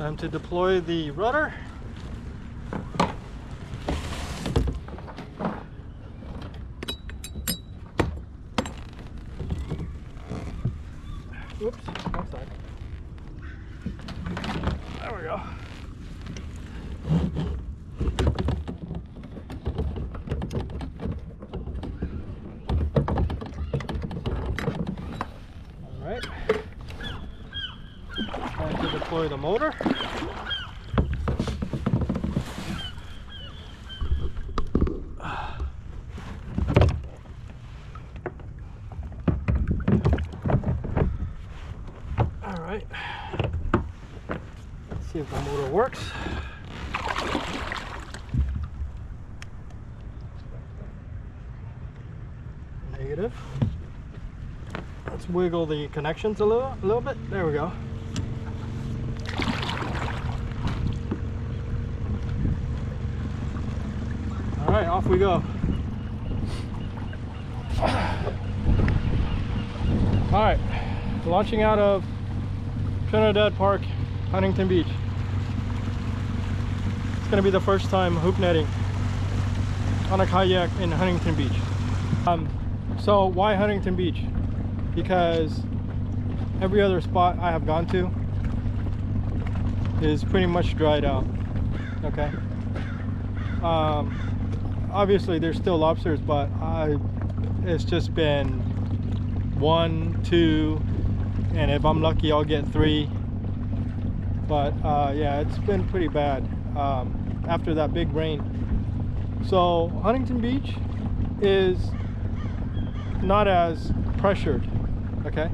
Time to deploy the rudder. Oops, wrong side. There we go. All right. Time to deploy the motor. Alright, let's see if the motor works. Negative. Let's wiggle the connections a little bit. There we go. Alright, off we go. Alright, launching out of Trinidad Park, Huntington Beach. It's going to be the first time hoop netting on a kayak in Huntington Beach. So why Huntington Beach? Because every other spot I have gone to is pretty much dried out. Okay. Obviously there's still lobsters, but it's just been 1, 2, and if I'm lucky I'll get 3. But yeah, it's been pretty bad after that big rain. So Huntington Beach is not as pressured. Okay.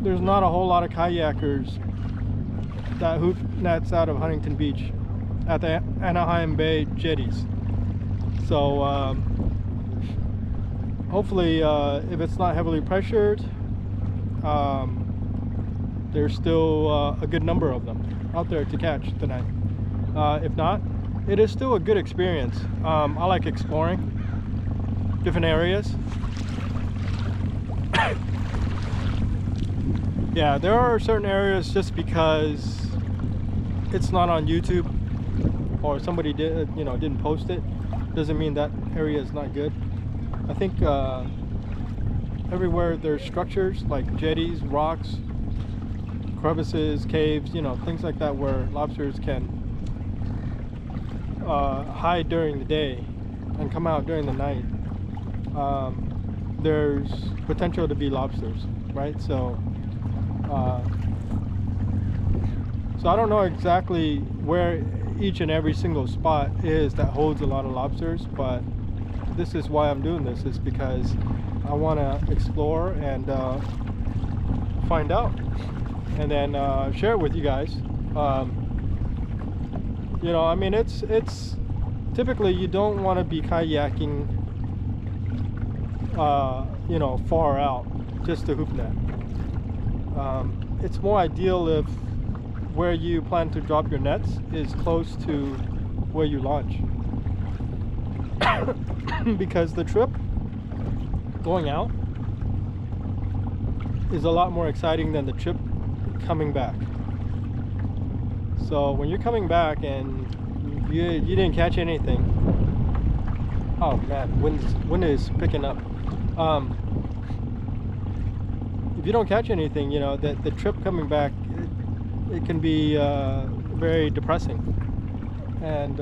There's not a whole lot of kayakers that hoop nets out of Huntington Beach at the Anaheim Bay jetties. So hopefully if it's not heavily pressured, there's still a good number of them out there to catch tonight. If not, it is still a good experience. I like exploring different areas. Yeah, there are certain areas, just because it's not on YouTube or somebody didn't post it, doesn't mean that area is not good. I think everywhere there's structures like jetties, rocks, crevices, caves, things like that, where lobsters can hide during the day and come out during the night. There's potential to be lobsters, right? So I don't know exactly where each and every single spot is that holds a lot of lobsters, but this is why I'm doing this, is because I want to explore and find out, and then share it with you guys. I mean, it's typically you don't want to be kayaking far out just to hoop net. It's more ideal if where you plan to drop your nets is close to where you launch. Because the trip going out is a lot more exciting than the trip coming back. So when you're coming back and you didn't catch anything, oh man, wind is picking up. If you don't catch anything, the trip coming back, it can be very depressing, and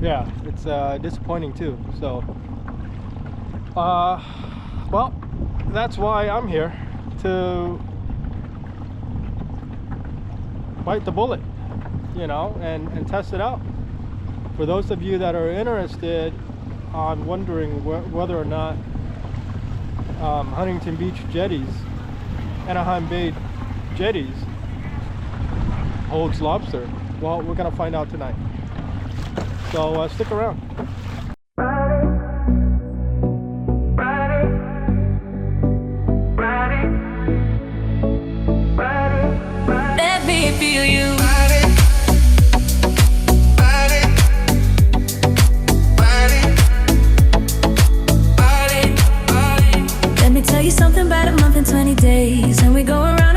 yeah, it's disappointing too. So well, that's why I'm here, to bite the bullet, and test it out. For those of you that are interested on wondering whether or not Huntington Beach jetties, Anaheim Bay jetties, holds lobster, well, we're gonna find out tonight. So stick around. Let me feel you. Let me tell you something about a month and 20 days, and we go around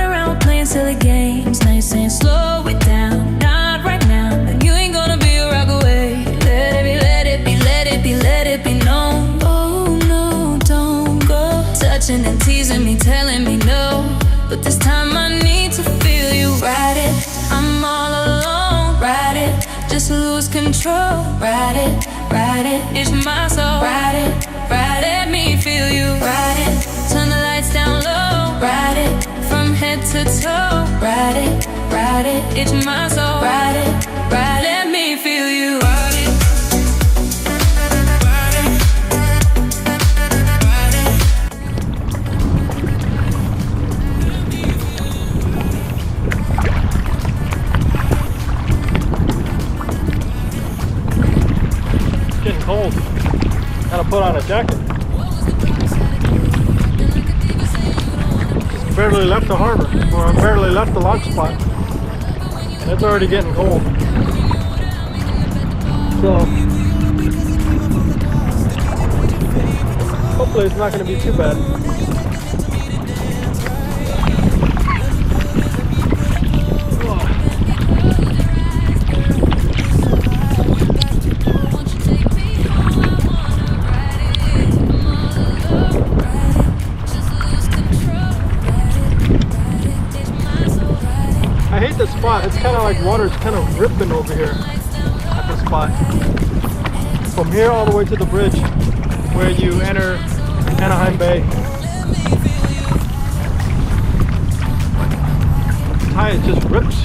touching and teasing me, telling me no. But this time I need to feel you. Ride it, I'm all alone. Ride it, just lose control. Ride it, it's my soul. Ride it, let me feel you. Ride it, turn the lights down low. Ride it, from head to toe. Ride it, it's my soul. Ride it, let me feel you. Ride it. Getting cold. Gotta put on a jacket. Just barely left the harbor, or barely left the launch spot. And it's already getting cold. So hopefully it's not gonna be too bad. I hate this spot. It's kind of like water's kind of ripping over here at this spot. From here all the way to the bridge where you enter Anaheim Bay. The tide just rips.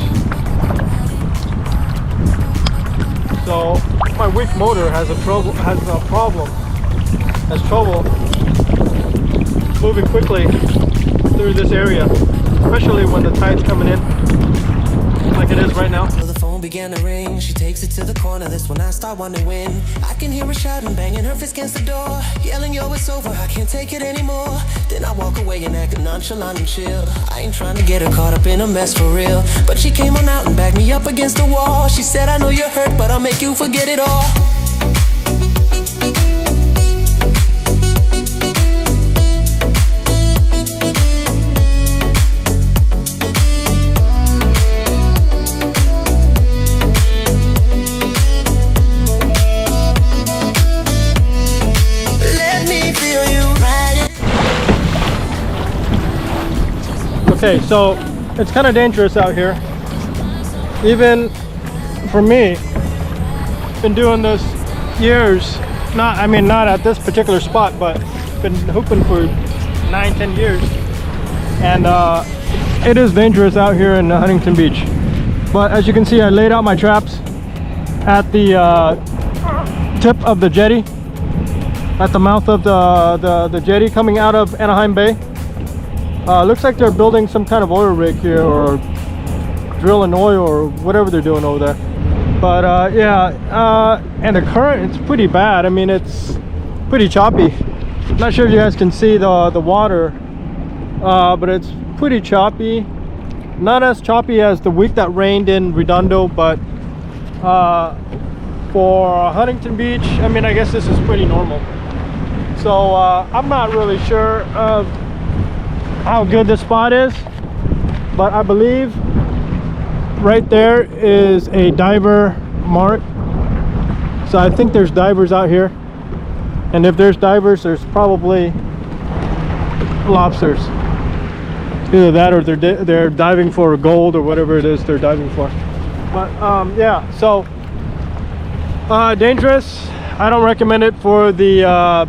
So my weak motor has trouble moving quickly through this area, especially when the tide's coming in like it is right now. The phone began to ring. She takes it to the corner. This when I start wondering when. I can hear her shouting, banging her fist against the door, yelling, yo, it's over, I can't take it anymore. Then I walk away and act nonchalant and chill. I ain't trying to get her caught up in a mess for real, but she came on out and backed me up against the wall. She said, I know you're hurt, but I'll make you forget it all. Okay, so it's kind of dangerous out here. Even for me, been doing this years. Not at this particular spot, but been hooping for 9-10 years. And it is dangerous out here in Huntington Beach. But as you can see, I laid out my traps at the tip of the jetty, at the mouth of the jetty coming out of Anaheim Bay. Looks like they're building some kind of oil rig here, or drilling oil, or whatever they're doing over there. But and the current, it's pretty bad. I mean, it's pretty choppy. Not sure if you guys can see the water, but it's pretty choppy. Not as choppy as the week that rained in Redondo, but for Huntington Beach, I mean, I guess this is pretty normal. So I'm not really sure of how good this spot is, but I believe right there is a diver mark. So I think there's divers out here, and if there's divers, there's probably lobsters. Either that, or they're diving for gold, or whatever it is they're diving for. But yeah, so dangerous. I don't recommend it for the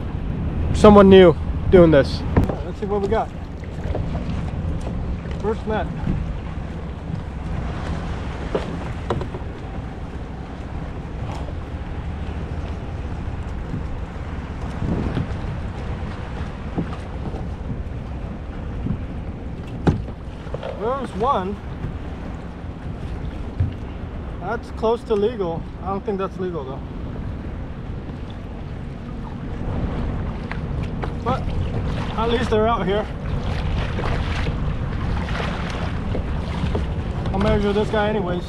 someone new doing this. Let's see what we got. First net. There's one. That's close to legal. I don't think that's legal though. But at least they're out here. I'll measure this guy anyways.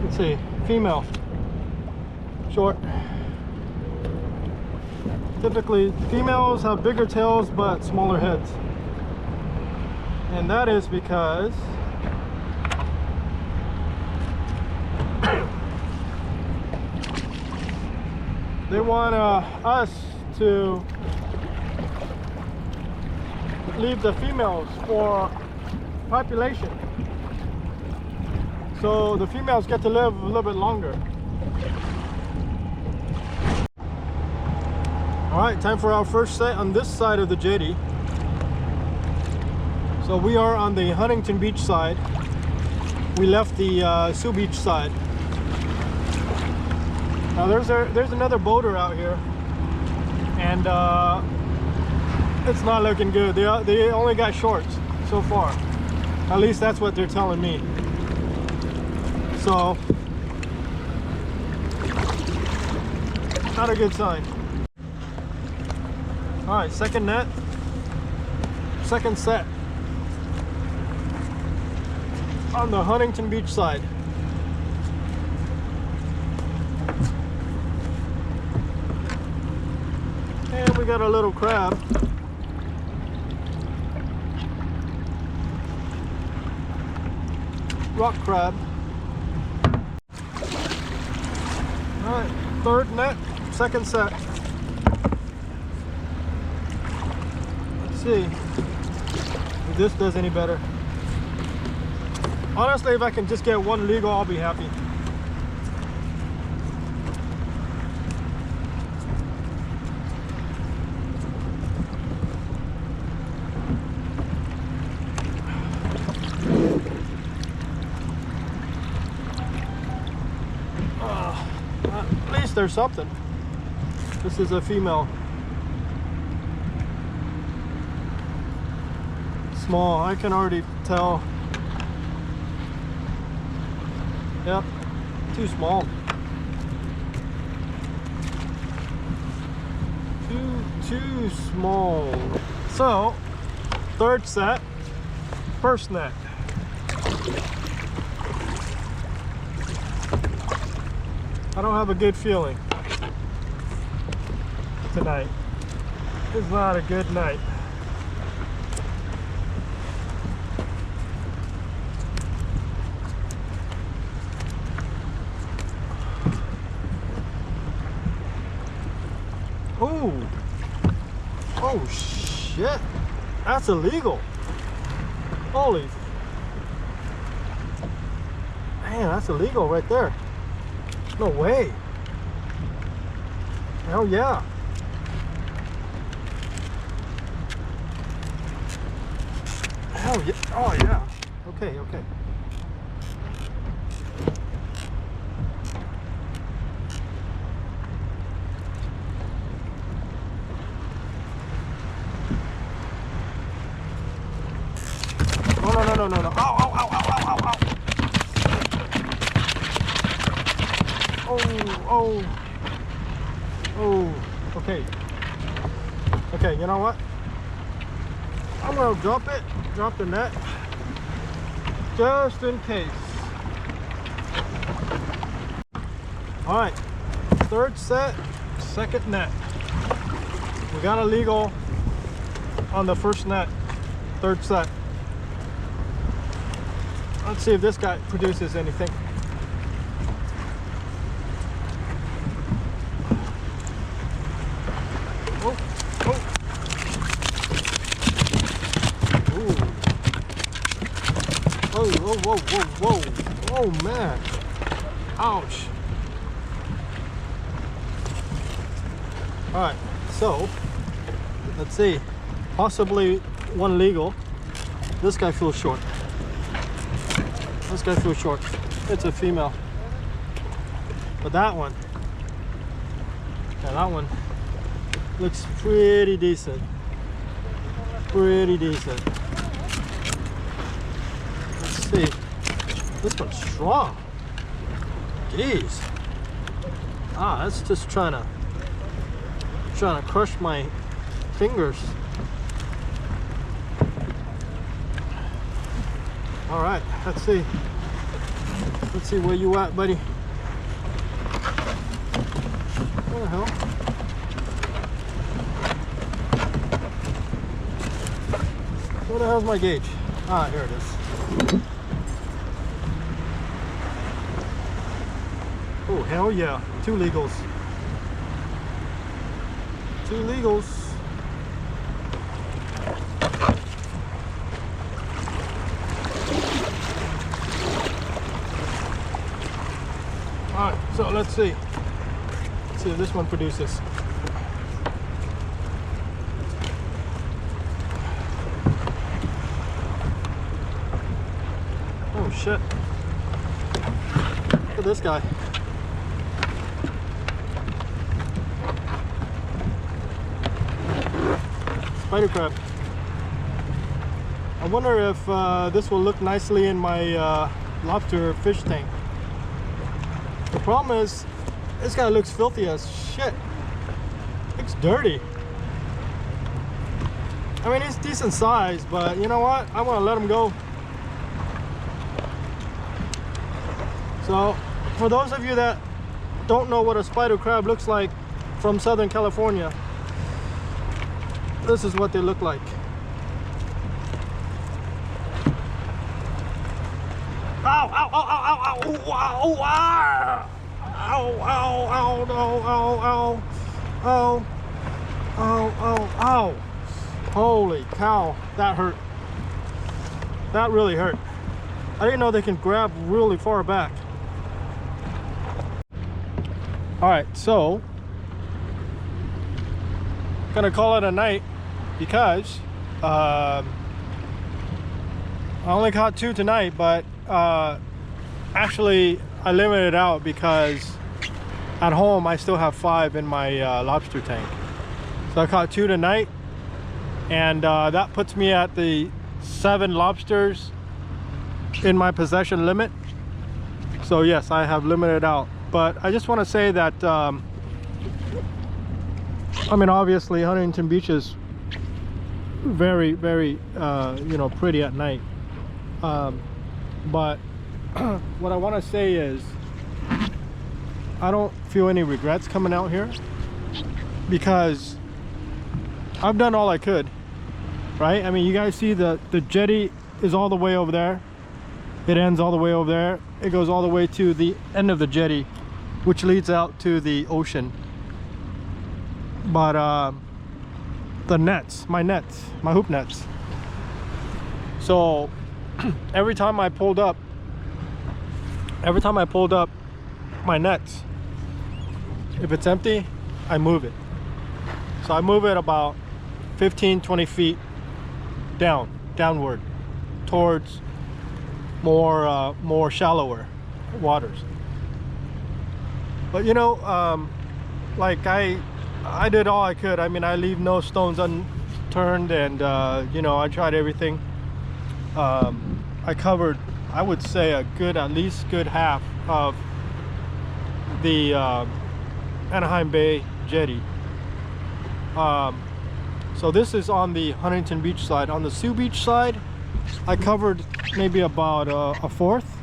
Let's see, female, short. Typically, females have bigger tails but smaller heads. And that is because they want us to leave the females for population, so the females get to live a little bit longer. All right, time for our first set on this side of the jetty. So we are on the Huntington Beach side. We left the Sioux Beach side. Now there's another boater out here, and it's not looking good. They only got shorts so far. At least that's what they're telling me. So, not a good sign. All right, second net, second set on the Huntington Beach side. And we got a little crab. Rock crab. All right, third net, second set. Let's see if this does any better. Honestly, if I can just get one legal, I'll be happy. At least there's something. This is a female. Small, I can already tell. Yep, too small. Too small. So, third set, first net. I don't have a good feeling tonight. It's not a good night. Oh shit, that's illegal. Holy, man, that's illegal right there. No way. Hell yeah. Hell yeah. Oh yeah. Okay. No. Ow. Oh. Okay, you know what? I'm gonna drop the net, just in case. All right, third set, second net. We got a legal on the first net, third set. Let's see if this guy produces anything. Whoa. Oh man. Ouch. All right, so let's see. Possibly one legal. This guy feels short. It's a female. But that one, looks pretty decent. Let's see. This one's strong. Jeez. That's just trying to crush my fingers. All right, let's see where you at, buddy. What the hell? Where the hell's my gauge? Here it is. Oh, hell yeah. 2 legals. 2 legals. Alright, so let's see. Let's see if this one produces. Oh shit. Look at this guy. Spider crab. I wonder if this will look nicely in my lobster fish tank. The problem is, this guy looks filthy as shit. Looks dirty. I mean, he's decent size, but you know what? I want to let him go. So, for those of you that don't know what a spider crab looks like from Southern California, this is what they look like. Ow, ow, ow, ow, ow, ow, ow, ow, ow, ow, ow, ow, ow, ow, ow, ow. Holy cow, that hurt. That really hurt. I didn't know they can grab really far back. All right, so gonna call it a night because I only caught 2 tonight, but actually I limited out because at home I still have 5 in my lobster tank. So I caught 2 tonight, and that puts me at the 7 lobsters in my possession limit. So yes, I have limited out, but I just want to say that I mean, obviously Huntington Beach is very, very you know, pretty at night, but what I want to say is I don't feel any regrets coming out here because I've done all I could, right? I mean, you guys see the jetty is all the way over there. It ends all the way over there. It goes all the way to the end of the jetty, which leads out to the ocean. But the nets, my hoop nets. So every time I pulled up my nets, if it's empty, I move it. So I move it about 15-20 feet downward towards more shallower waters. But you know, like I did all I could. I mean, I leave no stones unturned, and you know, I tried everything. I covered, I would say, at least good half of the Anaheim Bay jetty. So this is on the Huntington Beach side. On the Sioux Beach side, I covered maybe about a fourth,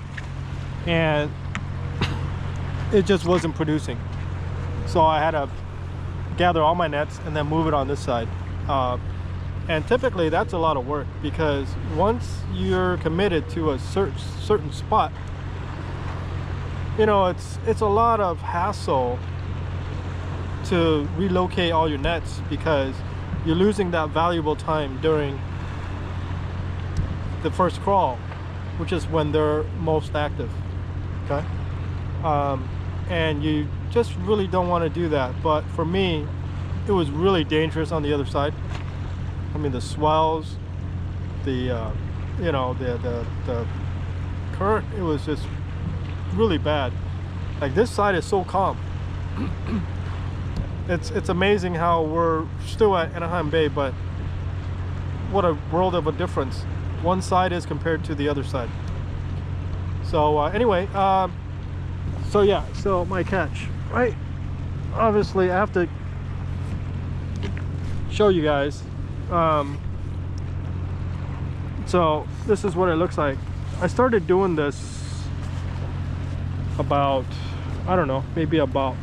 and it just wasn't producing. So I had to gather all my nets and then move it on this side. And typically that's a lot of work, because once you're committed to a certain spot, you know, it's a lot of hassle to relocate all your nets, because you're losing that valuable time during the first crawl, which is when they're most active. Okay, and you just really don't want to do that. But for me, it was really dangerous on the other side. I mean, the swells, the you know, the current, it was just really bad. Like, this side is so calm. It's amazing how we're still at Anaheim Bay, but what a world of a difference one side is compared to the other side. So anyway, so yeah, so my catch, right? Obviously I have to show you guys. So this is what it looks like. I started doing this about, I don't know, maybe about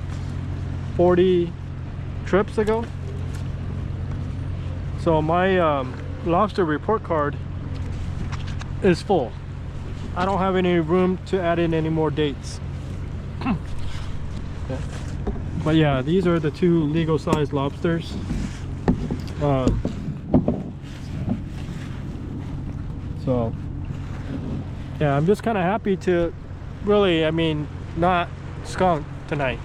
40 trips ago. So my lobster report card is full. I don't have any room to add in any more dates. But yeah, these are the 2 legal sized lobsters. So yeah, I'm just kind of happy to really, I mean, not skunk tonight,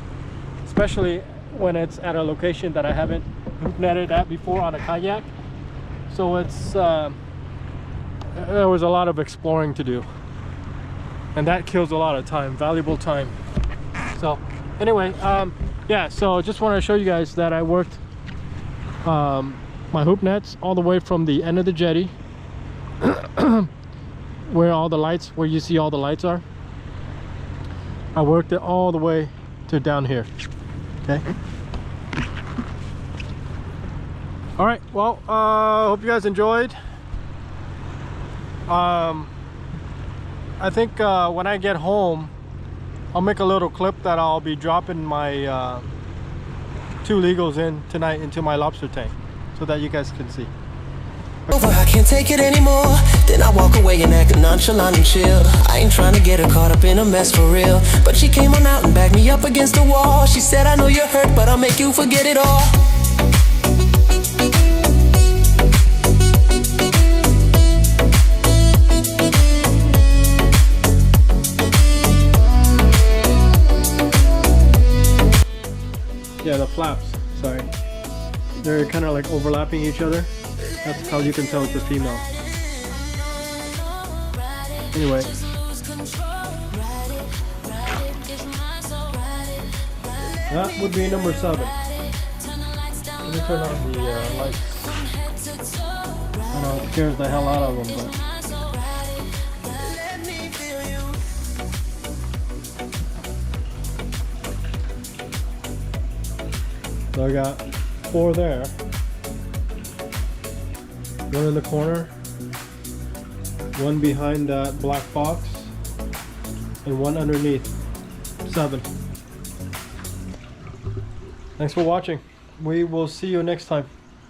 especially when it's at a location that I haven't netted at before on a kayak. So it's there was a lot of exploring to do, and that kills a lot of time, valuable time. So anyway, yeah, so just want to show you guys that I worked my hoop nets all the way from the end of the jetty where all the lights, where you see all the lights are. I worked it all the way to down here. Okay. All right, well, hope you guys enjoyed. I think when I get home, I'll make a little clip that I'll be dropping my 2 legals in tonight into my lobster tank, so that you guys can see. Over, I can't take it anymore. Then I walk away and act nonchalant and chill. I ain't trying to get her caught up in a mess for real, but she came on out and backed me up against the wall. She said, I know you're hurt, but I'll make you forget it all. Yeah, the flaps, sorry. They're kind of like overlapping each other. That's how you can tell it's a female. Anyway. That would be number 7. Let me turn on the lights. I know it scares the hell out of them, but... So I got 4 there, 1 in the corner, 1 behind that black box, and 1 underneath. 7. Thanks for watching. We will see you next time.